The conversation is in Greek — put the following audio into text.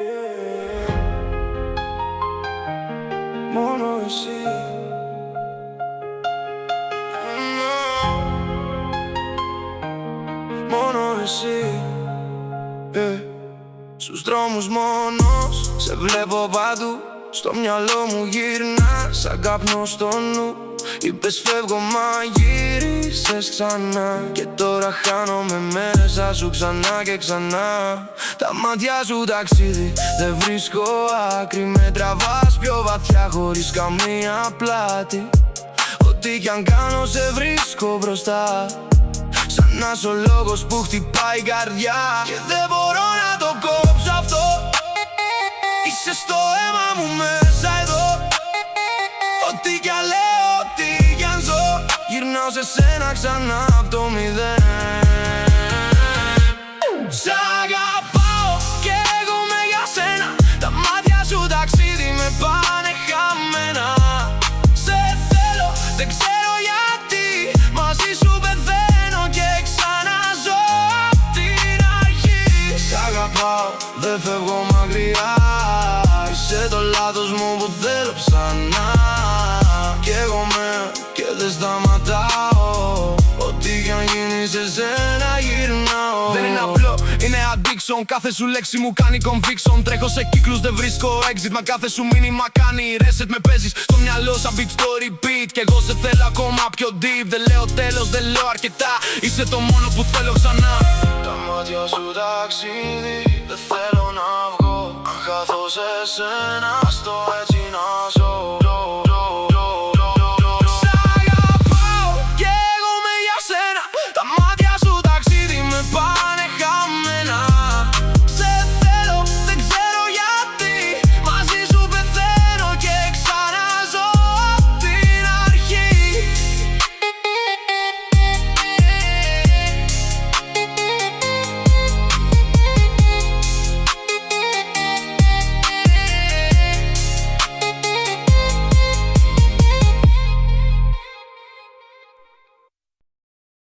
Μόνο εσύ. Μόνο εσύ. Στους δρόμους μόνος σε βλέπω παντού. Στο μυαλό μου γυρνάς σαν καπνό στο νου. Είπες φεύγω μα γύρισες ξανά. Και τώρα χάνομαι μέσα σου ξανά και ξανά. Τα μάτια σου ταξίδι δεν βρίσκω άκρη. Με τραβάς πιο βαθιά χωρίς καμία πλάτη. Ό,τι κι αν κάνω σε βρίσκω μπροστά. Σαν να σ' ο λόγος που χτυπάει η καρδιά. Και δεν μπορώ να το κόψω αυτό. Είσαι στο αίμα μου μέσα εδώ. Ό,τι κι αν λέω, ό,τι κι αν ζω, γυρνάω σε σένα ξανά απ' το μηδέν. Σ' αγαπάω και εγώ με για σένα. Τα μάτια σου ταξίδι με πάνε χαμένα. Σε θέλω, δεν ξέρω γιατί. Μαζί σου πεθαίνω και ξαναζώ απ' την αρχή. Σ' αγαπάω, δεν φεύγω μακριά. Είσαι το λάθος μου που θέλω ξανά. Κι εγώ και δεν σταματάω. Ό,τι κι αν γίνει σε σένα γυρνάω. Δεν είναι απλό, είναι addiction. Κάθε σου λέξη μου κάνει conviction. Τρέχω σε κύκλους, δεν βρίσκω exit. Μα κάθε σου μήνυμα κάνει reset. Με παίζεις στο μυαλό σαν beat στο repeat. Κι εγώ σε θέλω ακόμα πιο deep. Δεν λέω τέλος, δεν λέω αρκετά. Είσαι το μόνο που θέλω ξανά. Τα μάτια σου ταξίδι, δεν θέλω να βγω. Αν χαθώ σε σένα, ας το έτσι.